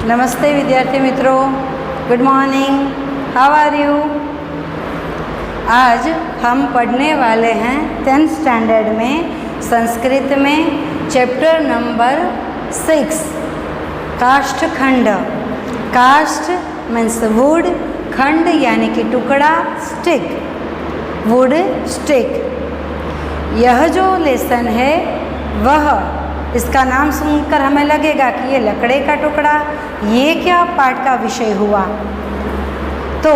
नमस्ते विद्यार्थी मित्रों, good morning, how are you. आज हम पढ़ने वाले हैं 10th स्टैंडर्ड में संस्कृत में चैप्टर नंबर 6 काष्ठ खंड। काष्ठ मीन्स वुड, खंड यानी कि टुकड़ा, स्टिक, वुड स्टिक। यह जो लेसन है वह, इसका नाम सुनकर हमें लगेगा कि ये लकड़े का टुकड़ा, ये क्या पाठ का विषय हुआ। तो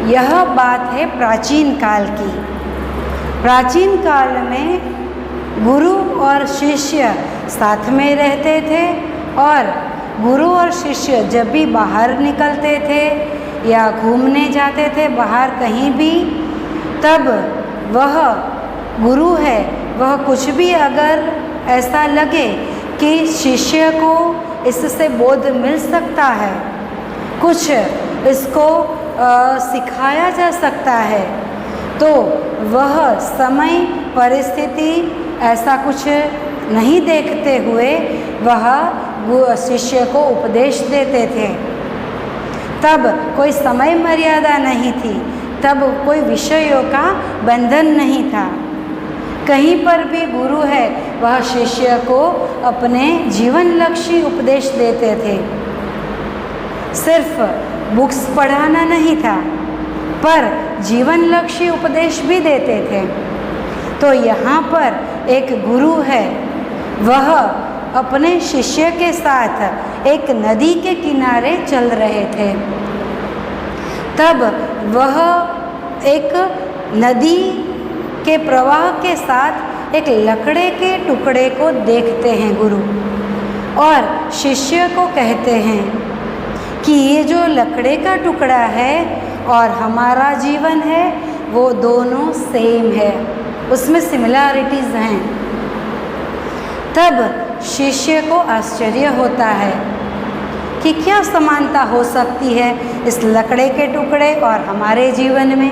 यह बात है प्राचीन काल की। प्राचीन काल में गुरु और शिष्य साथ में रहते थे और गुरु और शिष्य जब भी बाहर निकलते थे या घूमने जाते थे बाहर कहीं भी, तब वह गुरु है वह कुछ भी अगर ऐसा लगे कि शिष्य को इससे बोध मिल सकता है, कुछ इसको सिखाया जा सकता है, तो वह समय परिस्थिति ऐसा कुछ नहीं देखते हुए वह शिष्य को उपदेश देते थे। तब कोई समय मर्यादा नहीं थी, तब कोई विषयों का बंधन नहीं था। कहीं पर भी गुरु है वह शिष्य को अपने जीवन लक्ष्य उपदेश देते थे। सिर्फ बुक्स पढ़ाना नहीं था, पर जीवन लक्ष्य उपदेश भी देते थे। तो यहाँ पर एक गुरु है, वह अपने शिष्य के साथ एक नदी के किनारे चल रहे थे। तब वह एक नदी के प्रवाह के साथ एक लकड़े के टुकड़े को देखते हैं गुरु, और शिष्य को कहते हैं कि ये जो लकड़े का टुकड़ा है और हमारा जीवन है वो दोनों सेम है, उसमें सिमिलैरिटीज़ हैं। तब शिष्य को आश्चर्य होता है कि क्या समानता हो सकती है इस लकड़े के टुकड़े और हमारे जीवन में।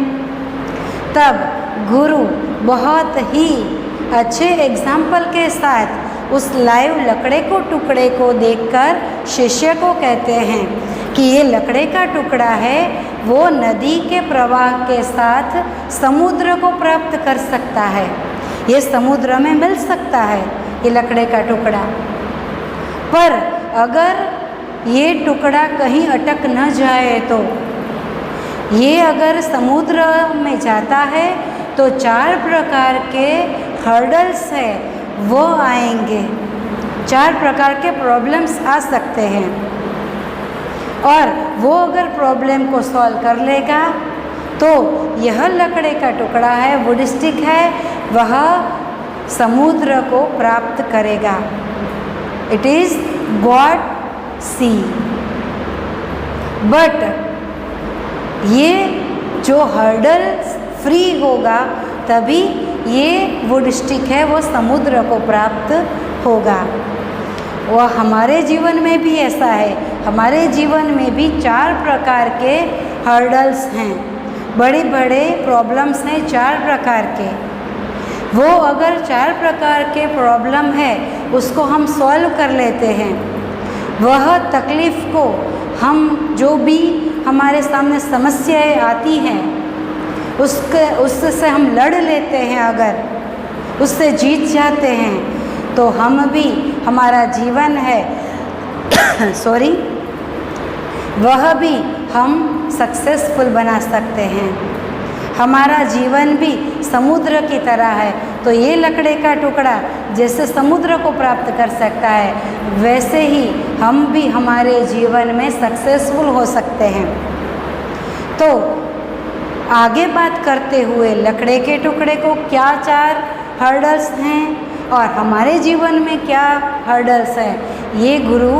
तब गुरु बहुत ही अच्छे एग्जाम्पल के साथ उस लाइव लकड़े को टुकड़े को देखकर शिष्य को कहते हैं कि ये लकड़े का टुकड़ा है, वो नदी के प्रवाह के साथ समुद्र को प्राप्त कर सकता है, ये समुद्र में मिल सकता है ये लकड़े का टुकड़ा। पर अगर ये टुकड़ा कहीं अटक न जाए तो, ये अगर समुद्र में जाता है तो 4 प्रकार के हर्डल्स है वो आएंगे, 4 प्रकार के प्रॉब्लम्स आ सकते हैं, और वो अगर प्रॉब्लम को सॉल्व कर लेगा तो यह लकड़े का टुकड़ा है, वुड स्टिक है, वह समुद्र को प्राप्त करेगा। It is god sea. But ये जो हर्डल फ्री होगा तभी ये वुड स्टिक है वो समुद्र को प्राप्त होगा। वह हमारे जीवन में भी ऐसा है, हमारे जीवन में भी 4 प्रकार के हर्डल्स हैं, बड़े बड़े प्रॉब्लम्स हैं 4 प्रकार के। वो अगर 4 प्रकार के प्रॉब्लम है उसको हम सॉल्व कर लेते हैं, वह तकलीफ़ को हम जो भी हमारे सामने समस्याएं आती हैं उससे हम लड़ लेते हैं, अगर उससे जीत जाते हैं तो हम भी हमारा जीवन है सॉरी वह भी हम सक्सेसफुल बना सकते हैं। हमारा जीवन भी समुद्र की तरह है, तो ये लकड़े का टुकड़ा जैसे समुद्र को प्राप्त कर सकता है, वैसे ही हम भी हमारे जीवन में सक्सेसफुल हो सकते हैं। तो आगे बात करते हुए लकड़े के टुकड़े को क्या 4 हर्डल्स हैं और हमारे जीवन में क्या हर्डल्स हैं, ये गुरु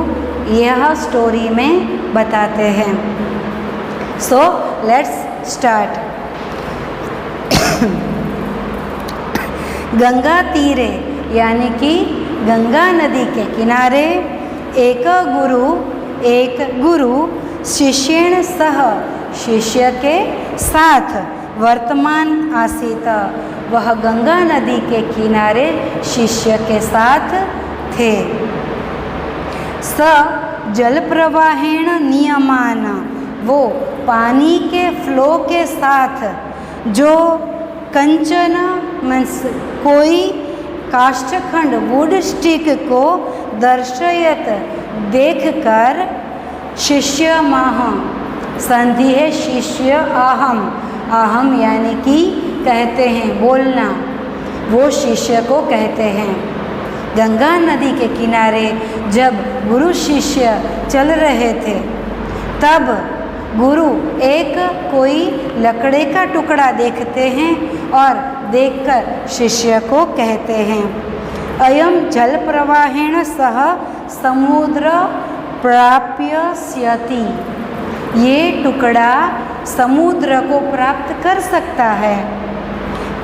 यह स्टोरी में बताते हैं। So let's start. गंगा तीरे यानी कि गंगा नदी के किनारे एक गुरु शिष्येण सह, शिष्य के साथ वर्तमान आसीत, वह गंगा नदी के किनारे शिष्य के साथ थे। स जल प्रवाहेण नियमान, वो पानी के फ्लो के साथ जो कंचन मीन्स कोई काष्ठखंड वुड स्टिक को दर्शयत देखकर शिष्य माह, संधि है शिष्य अहम, अहम यानी कि कहते हैं बोलना, वो शिष्य को कहते हैं। गंगा नदी के किनारे जब गुरु शिष्य चल रहे थे तब गुरु एक कोई लकड़े का टुकड़ा देखते हैं और देखकर शिष्य को कहते हैं, अयम जल प्रवाहेण सह समुद्र प्राप्यस्यति, ये टुकड़ा समुद्र को प्राप्त कर सकता है,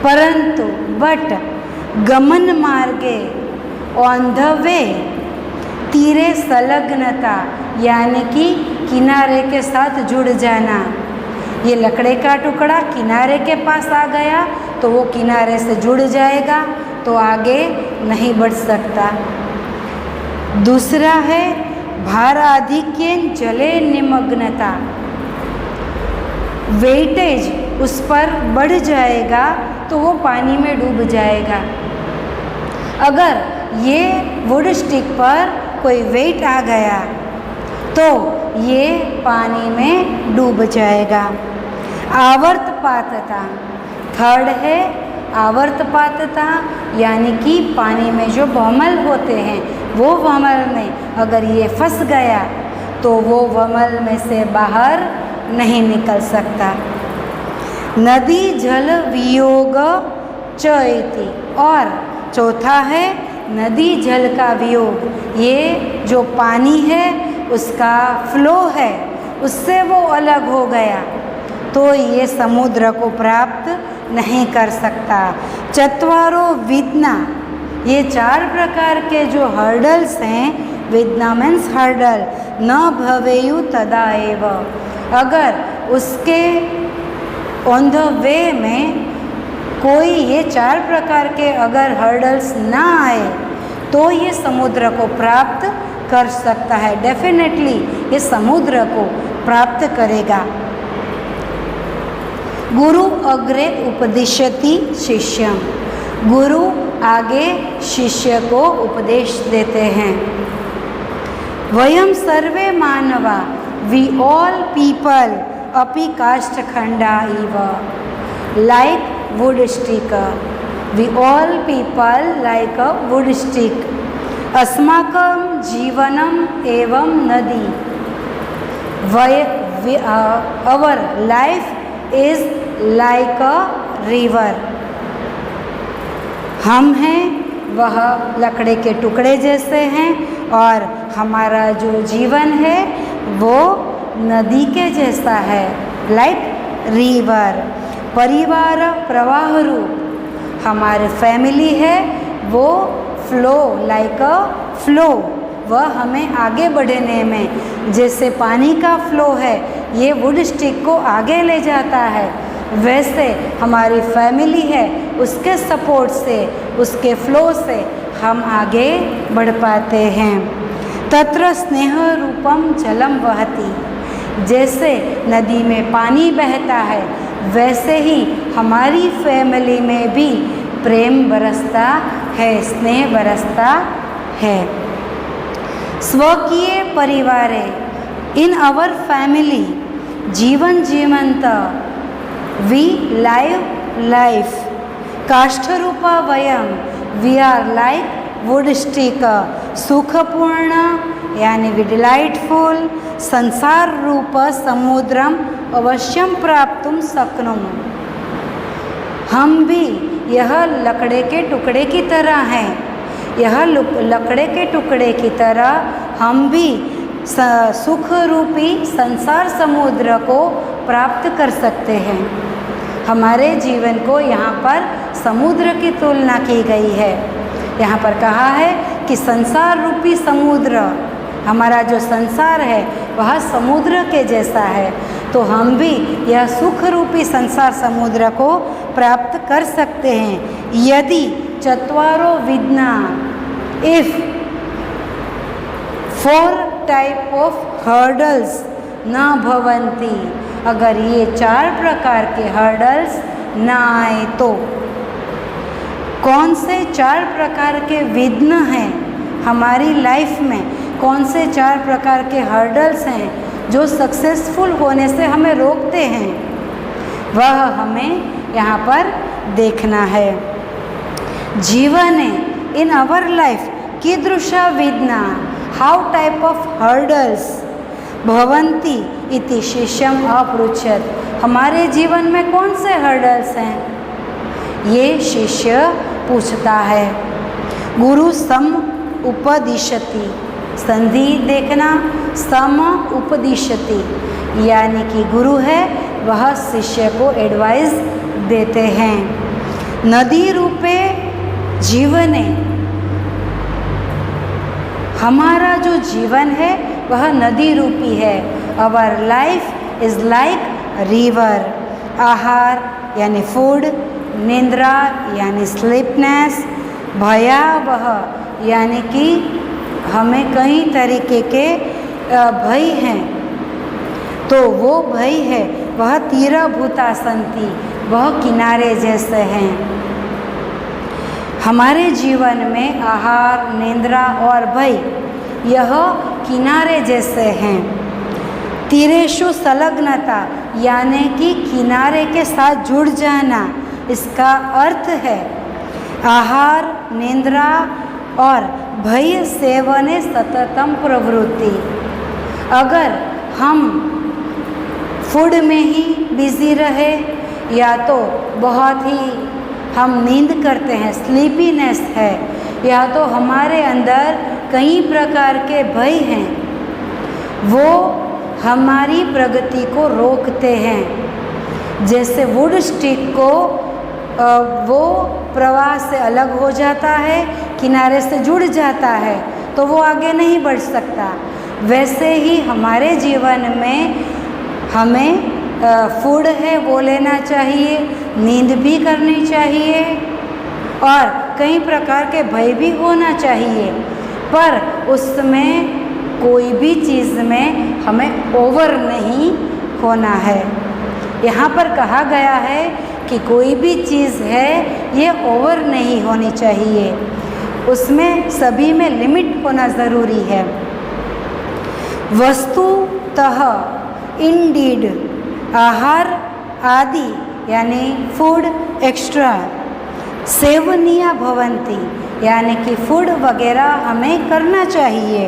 परंतु बट गमन मार्गे ऑन द वे, तीरे संलग्नता यानी कि किनारे के साथ जुड़ जाना। ये लकड़े का टुकड़ा किनारे के पास आ गया तो वो किनारे से जुड़ जाएगा, तो आगे नहीं बढ़ सकता। दूसरा है भाराधिक्येन जले निमग्नता, वेटेज उस पर बढ़ जाएगा तो वो पानी में डूब जाएगा। अगर ये वुड स्टिक पर कोई वेट आ गया तो ये पानी में डूब जाएगा। आवर्तपातता, थर्ड है आवर्तपातता, यानी कि पानी में जो वमल होते हैं वो वमल में अगर ये फंस गया तो वो वमल में से बाहर नहीं निकल सकता। नदी जल वियोग च इति, और चौथा है नदी जल का वियोग, ये जो पानी है उसका फ्लो है उससे वो अलग हो गया तो ये समुद्र को प्राप्त नहीं कर सकता। चत्वारो विद्ना, ये चार प्रकार के जो हर्डल्स हैं, विद्ना मीन्स हर्डल, न भवेयु तदा एव, अगर उसके ऑन द वे में कोई ये चार प्रकार के अगर हर्डल्स ना आए तो ये समुद्र को प्राप्त कर सकता है, डेफिनेटली ये समुद्र को प्राप्त करेगा। गुरु अग्रे उपदिशति शिष्यम, गुरु आगे शिष्य को उपदेश देते हैं। वयम सर्वे मानवा, वी ऑल पीपल अपि काष्ठखंडा इव, like wood stick, we all people like a wood stick, अस्माकं जीवनम एवं नदी, our life is like a river, हम हैं वह लकड़े के टुकड़े जैसे हैं और हमारा जो जीवन है वो नदी के जैसा है, लाइक रिवर। परिवार प्रवाह रूप, हमारे फैमिली है वो फ्लो, लाइक अ फ्लो, वह हमें आगे बढ़ने में जैसे पानी का फ्लो है ये वुड स्टिक को आगे ले जाता है, वैसे हमारी फैमिली है उसके सपोर्ट से, उसके फ्लो से हम आगे बढ़ पाते हैं। तत्र स्नेह रूपम जलम वहति, जैसे नदी में पानी बहता है वैसे ही हमारी फैमिली में भी प्रेम बरसता है, स्नेह बरसता है। स्वकीय परिवारे, इन आवर फैमिली जीवन जीवंत, वी लाइव लाइफ, काष्ठरूपा वयम, we are like wood stick, सुखपूर्ण यानी वी डिलाइटफुल, संसार रूप समुद्रम अवश्यम प्राप्तुम शक्नुमः, हम भी यह लकड़े के टुकड़े की तरह हैं, यह लकड़े के टुकड़े की तरह हम भी सुख रूपी संसार समुद्र को प्राप्त कर सकते हैं। हमारे जीवन को यहाँ पर समुद्र की तुलना की गई है। यहाँ पर कहा है कि संसार रूपी समुद्र, हमारा जो संसार है वह समुद्र के जैसा है, तो हम भी यह सुख रूपी संसार समुद्र को प्राप्त कर सकते हैं। यदि चत्वारो विद्ना, इफ 4 टाइप ऑफ हर्डल्स न भवन्ति, अगर ये 4 प्रकार के हर्डल्स ना आए तो। कौन से 4 प्रकार के विघ्न हैं हमारी लाइफ में, कौन से 4 प्रकार के हर्डल्स हैं जो सक्सेसफुल होने से हमें रोकते हैं, वह हमें यहाँ पर देखना है। जीवने इन आवर लाइफ कीदृशा विघ्ना, हाउ टाइप ऑफ हर्डल्स भवन्ति इति शिष्यम अपृच्छत्, हमारे जीवन में कौन से हर्डल्स हैं, ये शिष्य पूछता है। गुरु सम उपदिशति, संधि देखना, सम उपदिशति, यानी कि गुरु है वह शिष्य को एडवाइस देते हैं। नदी रूपे जीवने, हमारा जो जीवन है वह नदी रूपी है। Our life is like river. आहार यानी फूड, निंद्रा यानी स्लीपनेस, भयावह यानी कि हमें कई तरीके के भय हैं, तो वो भय है वह तीरभूता संति, वह किनारे जैसे हैं। हमारे जीवन में आहार, निंद्रा और भय यह किनारे जैसे हैं। तीरेषु संलग्नता यानी कि किनारे के साथ जुड़ जाना, इसका अर्थ है आहार, निंद्रा और भय सेवने सततम प्रवृत्ति। अगर हम फूड में ही बिजी रहे या तो बहुत ही हम नींद करते हैं, स्लीपीनेस है, या तो हमारे अंदर कई प्रकार के भय हैं, वो हमारी प्रगति को रोकते हैं। जैसे वुड स्टिक को वो प्रवाह से अलग हो जाता है, किनारे से जुड़ जाता है तो वो आगे नहीं बढ़ सकता, वैसे ही हमारे जीवन में हमें फूड है वो लेना चाहिए, नींद भी करनी चाहिए और कई प्रकार के भय भी होना चाहिए, पर उसमें कोई भी चीज़ में हमें ओवर नहीं होना है। यहाँ पर कहा गया है कि कोई भी चीज़ है ये ओवर नहीं होनी चाहिए, उसमें सभी में लिमिट होना ज़रूरी है। वस्तुतः इंडीड आहार आदि यानी फूड एक्स्ट्रा सेवनीय भवन्ति, यानी कि फूड वगैरह हमें करना चाहिए।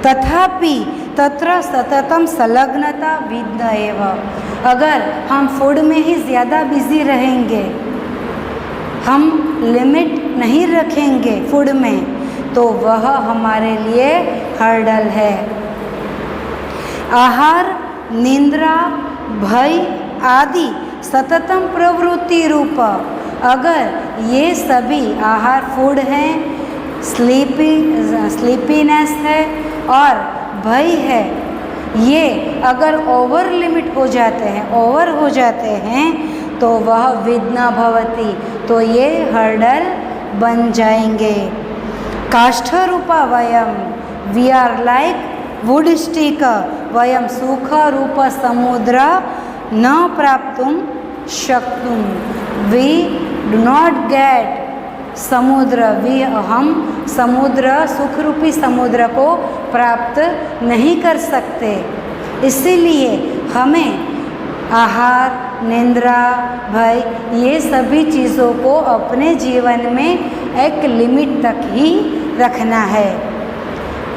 तथापि तत्र सततम संलग्नता विघ्न एव, अगर हम फूड में ही ज़्यादा बिजी रहेंगे, हम लिमिट नहीं रखेंगे फूड में, तो वह हमारे लिए हर्डल है। आहार, निंद्रा, भय आदि सततम प्रवृत्ति रूप, अगर ये सभी आहार फूड हैं, स्लीपीनेस है और भय है, ये अगर ओवर लिमिट हो जाते हैं, ओवर हो जाते हैं तो वह विघ्न भवति, तो ये हर्डल बन जाएंगे। काष्ठ रूपा वयम, we are like wood stick, वयम सुख रूप समुद्र न प्राप्तुम शक्तुम, वी डू नॉट गेट समुद्र, हम समुद्र सुख रूपी समुद्र को प्राप्त नहीं कर सकते। इसीलिए हमें आहार, निंद्रा, भय ये सभी चीज़ों को अपने जीवन में एक लिमिट तक ही रखना है,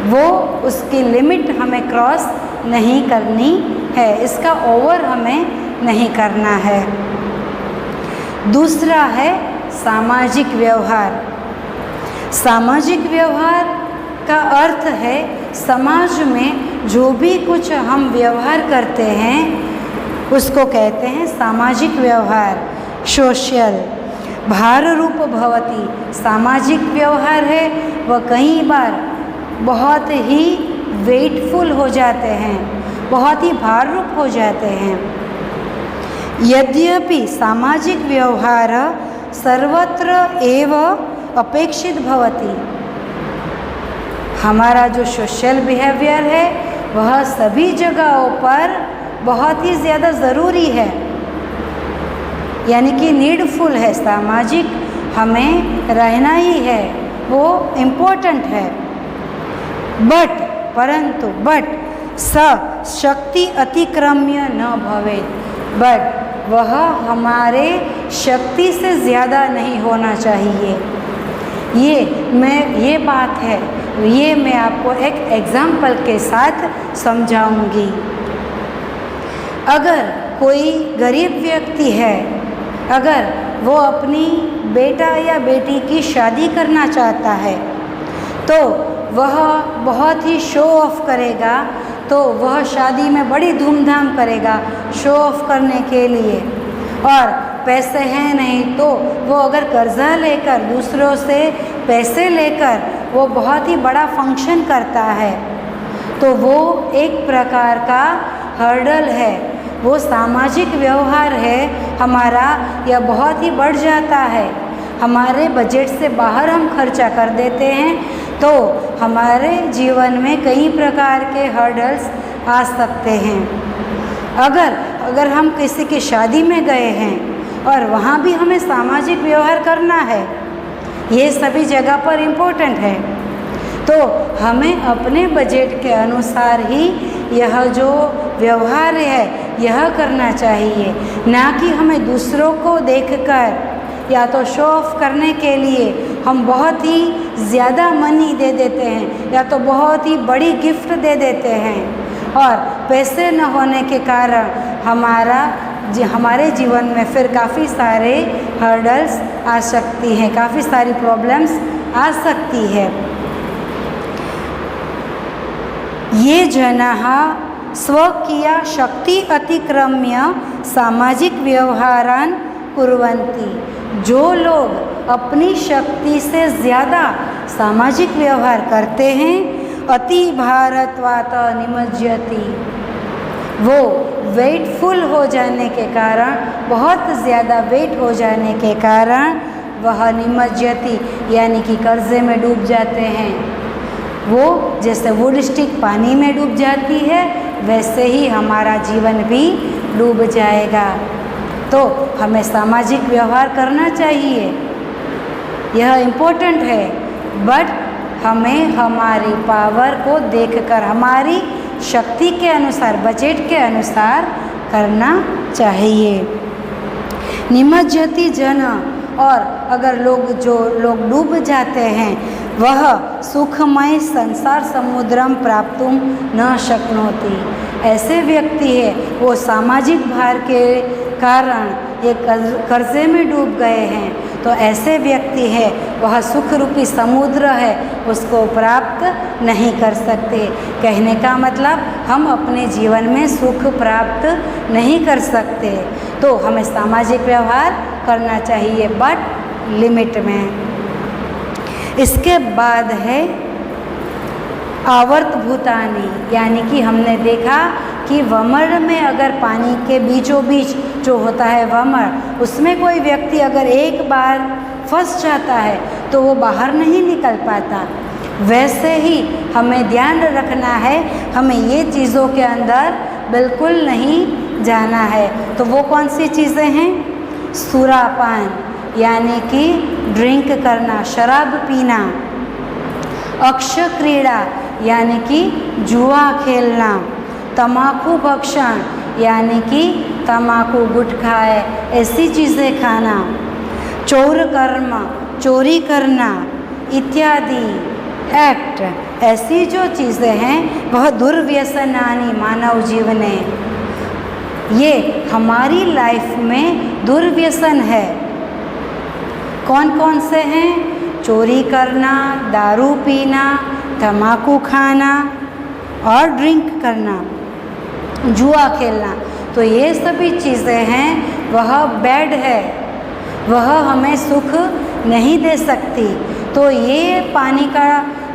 वो उसकी लिमिट हमें क्रॉस नहीं करनी है, इसका ओवर हमें नहीं करना है। दूसरा है सामाजिक व्यवहार। सामाजिक व्यवहार का अर्थ है समाज में जो भी कुछ हम व्यवहार करते हैं उसको कहते हैं सामाजिक व्यवहार, सोशल। भार रूप भवति, सामाजिक व्यवहार है वह कई बार बहुत ही वेटफुल हो जाते हैं, बहुत ही भार रूप हो जाते हैं। यद्यपि सामाजिक व्यवहार सर्वत्र एव अपेक्षित भवति, हमारा जो सोशल बिहेवियर है वह सभी जगहों पर बहुत ही ज़्यादा ज़रूरी है, यानी कि नीडफुल है, सामाजिक हमें रहना ही है, वो इम्पोर्टेंट है। बट स शक्ति अतिक्रम्य न भवेत्, बट वह हमारे शक्ति से ज़्यादा नहीं होना चाहिए। ये बात है, ये मैं आपको एक एग्जाम्पल के साथ समझाऊंगी। अगर कोई गरीब व्यक्ति है, अगर वो अपनी बेटा या बेटी की शादी करना चाहता है तो वह बहुत ही शो ऑफ करेगा, तो वह शादी में बड़ी धूमधाम करेगा शो ऑफ करने के लिए। और पैसे हैं नहीं तो वो अगर कर्जा लेकर, दूसरों से पैसे लेकर वो बहुत ही बड़ा फंक्शन करता है, तो वो एक प्रकार का हर्डल है, वो सामाजिक व्यवहार है हमारा, यह बहुत ही बढ़ जाता है। हमारे बजट से बाहर हम खर्चा कर देते हैं, तो हमारे जीवन में कई प्रकार के हर्डल्स आ सकते हैं। अगर हम किसी की शादी में गए हैं और वहाँ भी हमें सामाजिक व्यवहार करना है, ये सभी जगह पर इम्पोर्टेंट है, तो हमें अपने बजट के अनुसार ही यह जो व्यवहार है यह करना चाहिए, ना कि हमें दूसरों को देखकर या तो शो ऑफ करने के लिए हम बहुत ही ज़्यादा मनी दे देते हैं या तो बहुत ही बड़ी गिफ्ट दे देते हैं, और पैसे न होने के कारण हमारे जीवन में फिर काफ़ी सारे हर्डल्स आ सकती हैं, काफ़ी सारी प्रॉब्लम्स आ सकती है। ये जनाः स्वकीया शक्ति अतिक्रम्य सामाजिक व्यवहारान् कुर्वन्ति, जो लोग अपनी शक्ति से ज़्यादा सामाजिक व्यवहार करते हैं, अति भारत्वात् निमज्जति, वो वेटफुल हो जाने के कारण, बहुत ज़्यादा वेट हो जाने के कारण वह निमज्जति यानी कि कर्जे में डूब जाते हैं। वो जैसे वुड स्टिक पानी में डूब जाती है, वैसे ही हमारा जीवन भी डूब जाएगा। तो हमें सामाजिक व्यवहार करना चाहिए, यह इम्पोर्टेंट है, बट हमें हमारी पावर को देखकर, हमारी शक्ति के अनुसार, बजट के अनुसार करना चाहिए। निमज्जति जन, और अगर जो लोग डूब जाते हैं वह सुखमय संसार समुद्रम प्राप्तुम न शक्नोति, ऐसे व्यक्ति है वो सामाजिक भार के कारण ये कर्जे में डूब गए हैं, तो ऐसे व्यक्ति है वह सुख रूपी समुद्र है उसको प्राप्त नहीं कर सकते। कहने का मतलब हम अपने जीवन में सुख प्राप्त नहीं कर सकते, तो हमें सामाजिक व्यवहार करना चाहिए, बट लिमिट में। इसके बाद है आवर्त भूतानि, यानी कि हमने देखा कि वमर में अगर पानी के बीचों बीच जो होता है वमर, उसमें कोई व्यक्ति अगर एक बार फंस जाता है तो वो बाहर नहीं निकल पाता। वैसे ही हमें ध्यान रखना है, हमें ये चीज़ों के अंदर बिल्कुल नहीं जाना है। तो वो कौन सी चीज़ें हैं? सुरापान यानी कि ड्रिंक करना, शराब पीना, अक्ष क्रीड़ा यानी कि जुआ खेलना, तम्बाकू भक्षण यानी कि तम्बाकू गुटखा है ऐसी चीज़ें खाना, चौर कर्म चोरी करना इत्यादि एक्ट, ऐसी जो चीज़ें हैं वह दुर्व्यसनानि मानव जीवने, ये हमारी लाइफ में दुर्व्यसन है। कौन कौन से हैं? चोरी करना, दारू पीना, तम्बाकू खाना और ड्रिंक करना, जुआ खेलना, तो ये सभी चीज़ें हैं वह बैड है, वह हमें सुख नहीं दे सकती। तो ये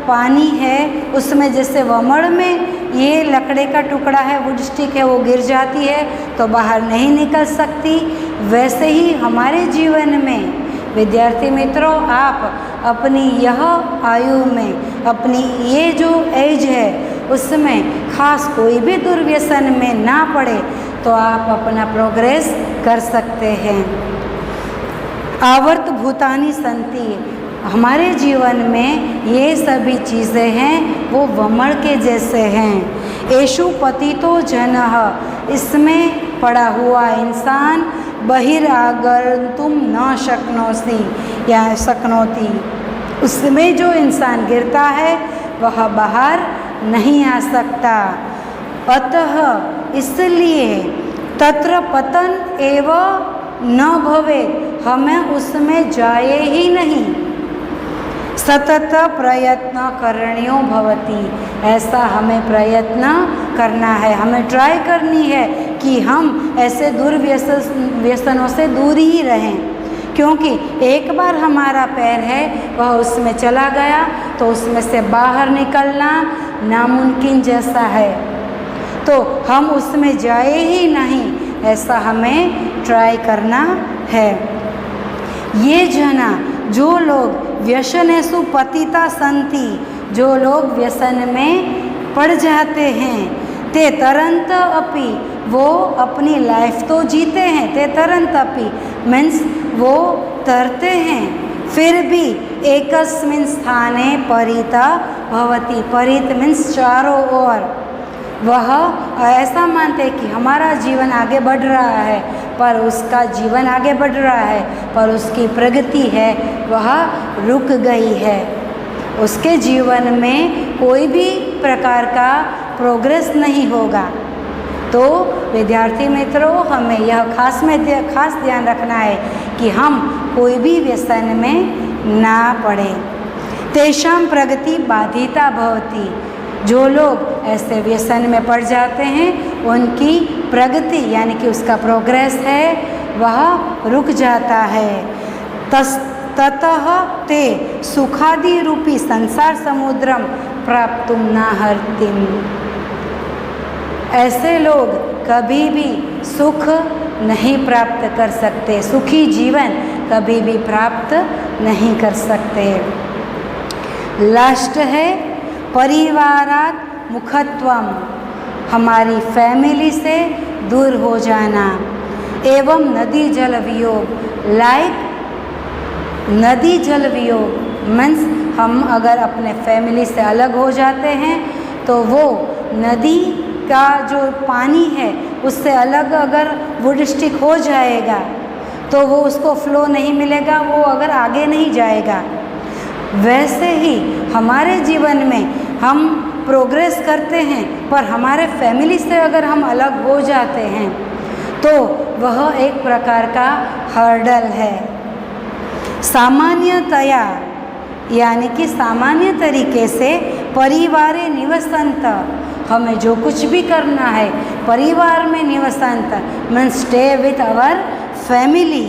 पानी है, उसमें जैसे वमड़ में ये लकड़े का टुकड़ा है, वुड स्टिक है, वो गिर जाती है तो बाहर नहीं निकल सकती, वैसे ही हमारे जीवन में विद्यार्थी मित्रों आप अपनी यह आयु में, अपनी ये जो एज है उसमें खास कोई भी दुर्व्यसन में ना पड़े तो आप अपना प्रोग्रेस कर सकते हैं। आवर्त भूतानि संति, हमारे जीवन में ये सभी चीज़ें हैं वो वमड़ के जैसे हैं। एषु पतितो जनः, इसमें पड़ा हुआ इंसान बहिरागन्तुम न शक्नोति या शक्नोति, उसमें जो इंसान गिरता है वह बाहर नहीं आ सकता। अतः इसलिए तत्र पतन एव न भवेत्, हमें उसमें जाए ही नहीं। सतत प्रयत्न करणीयो भवति, ऐसा हमें प्रयत्न करना है, हमें ट्राई करनी है कि हम ऐसे दुर्व्यसनों से दूर ही रहें, क्योंकि एक बार हमारा पैर है वह उसमें चला गया तो उसमें से बाहर निकलना नामुमकिन जैसा है, तो हम उसमें जाए ही नहीं, ऐसा हमें ट्राई करना है। ये जना, जो लोग व्यसनेषु पतिता सन्ति, जो लोग व्यसन में पड़ जाते हैं, ते तरंत अपि, वो अपनी लाइफ तो जीते हैं, ते तरंत अपि मीन्स वो तरते हैं, फिर भी एकस्मिन् स्थाने परिता भवति, परित मीन्स चारों ओर, वह ऐसा मानते हैं कि हमारा जीवन आगे बढ़ रहा है पर उसका जीवन आगे बढ़ रहा है पर उसकी प्रगति है वह रुक गई है, उसके जीवन में कोई भी प्रकार का प्रोग्रेस नहीं होगा। तो विद्यार्थी मित्रों, हमें यह खास ध्यान रखना है कि हम कोई भी व्यसन में ना पड़े। तेषां प्रगति बाधिता भवति, जो लोग ऐसे व्यसन में पड़ जाते हैं उनकी प्रगति यानी कि उसका प्रोग्रेस है वह रुक जाता है। ततः ते सुखादि रूपी संसार समुद्रम प्राप्तुम नार्हन्ति, ऐसे लोग कभी भी सुख नहीं प्राप्त कर सकते, सुखी जीवन कभी भी प्राप्त नहीं कर सकते। लास्ट है परिवारात् मुखत्वम, हमारी फैमिली से दूर हो जाना। एवं नदी जल वियोग, लाइक नदी जल वियोग मीन्स हम अगर अपने फैमिली से अलग हो जाते हैं तो वो नदी का जो पानी है उससे अलग अगर वुड स्टिक हो जाएगा तो वो उसको फ्लो नहीं मिलेगा, वो अगर आगे नहीं जाएगा। वैसे ही हमारे जीवन में हम प्रोग्रेस करते हैं पर हमारे फैमिली से अगर हम अलग हो जाते हैं तो वह एक प्रकार का हर्डल है। सामान्यतया यानी कि सामान्य तरीके से परिवारे निवसंत, हमें जो कुछ भी करना है परिवार में निवसंत means stay with our family.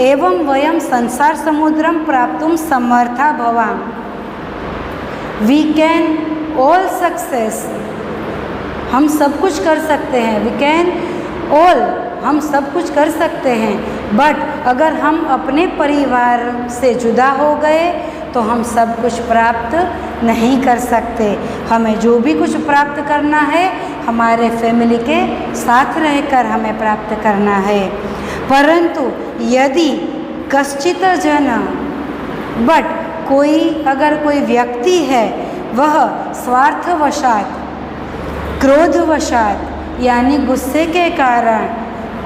एवं वयम संसार समुद्रम प्राप्तुम समर्था भवाम, वी कैन ऑल सक्सेस, हम सब कुछ कर सकते हैं, वी कैन ऑल, हम सब कुछ कर सकते हैं, बट अगर हम अपने परिवार से जुदा हो गए तो हम सब कुछ प्राप्त नहीं कर सकते। हमें जो भी कुछ प्राप्त करना है हमारे फैमिली के साथ रहकर हमें प्राप्त करना है। परंतु यदि कश्चित जन, बट कोई अगर कोई व्यक्ति है वह स्वार्थवशात, क्रोधवशात यानी गुस्से के कारण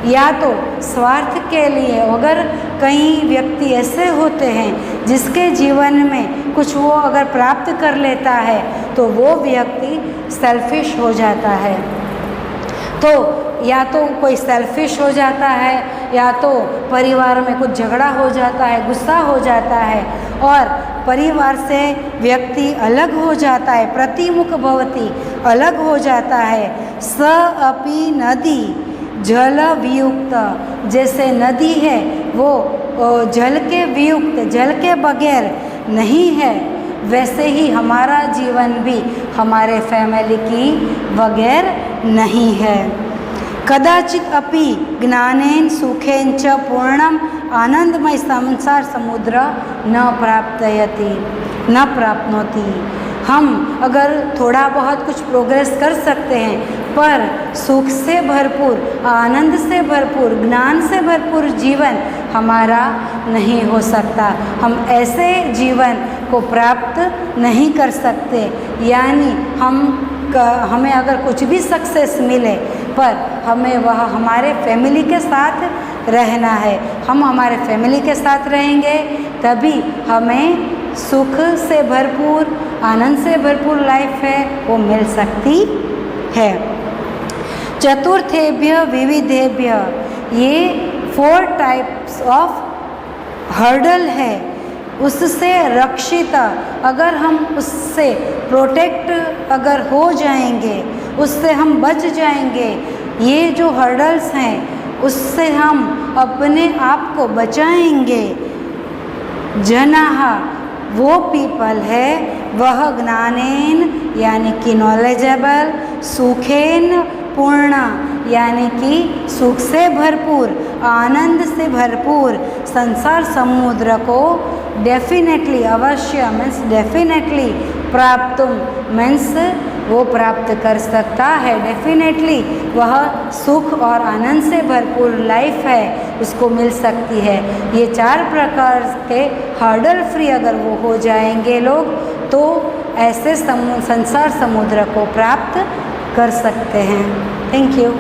या तो स्वार्थ के लिए, अगर कई व्यक्ति ऐसे होते हैं जिसके जीवन में कुछ वो अगर प्राप्त कर लेता है तो वो व्यक्ति सेल्फिश हो जाता है। तो या तो कोई सेल्फिश हो जाता है या तो परिवार में कुछ झगड़ा हो जाता है, गुस्सा हो जाता है और परिवार से व्यक्ति अलग हो जाता है, प्रतिमुख भवति, अलग हो जाता है। स अपि नदी जल वियुक्त, जैसे नदी है वो जल के वियुक्त, जल के बगैर नहीं है, वैसे ही हमारा जीवन भी हमारे फैमिली की बगैर नहीं है। कदाचित अपि ज्ञानेन सुखेन च पूर्णम आनंदमय संसार समुद्र न प्राप्नोति। हम अगर थोड़ा बहुत कुछ प्रोग्रेस कर सकते हैं, पर सुख से भरपूर, आनंद से भरपूर, ज्ञान से भरपूर जीवन हमारा नहीं हो सकता। हम ऐसे जीवन को प्राप्त नहीं कर सकते। यानी हमें अगर कुछ भी सक्सेस मिले, पर हमें वह हमारे फैमिली के साथ रहना है। हम हमारे फैमिली के साथ रहेंगे तभी हमें सुख से भरपूर, आनंद से भरपूर लाइफ है वो मिल सकती है। चतुर्थेभ्य विविधेभ्य, ये 4 टाइप्स ऑफ हर्डल है, उससे रक्षित, अगर हम उससे प्रोटेक्ट अगर हो जाएंगे, उससे हम बच जाएंगे, ये जो हर्डल्स हैं उससे हम अपने आप को बचाएंगे। जनाः, वो पीपल है, वह ज्ञानेन यानी कि नॉलेजेबल, सुखेन पूर्ण यानी कि सुख से भरपूर, आनंद से भरपूर संसार समुद्र को डेफिनेटली, अवश्य मीन्स डेफिनेटली, प्राप्तुम मीन्स वो प्राप्त कर सकता है। डेफिनेटली वह सुख और आनंद से भरपूर लाइफ है उसको मिल सकती है। ये 4 प्रकार के हर्डल फ्री अगर वो हो जाएंगे लोग, तो ऐसे संसार समुद्र को प्राप्त कर सकते हैं। Thank you.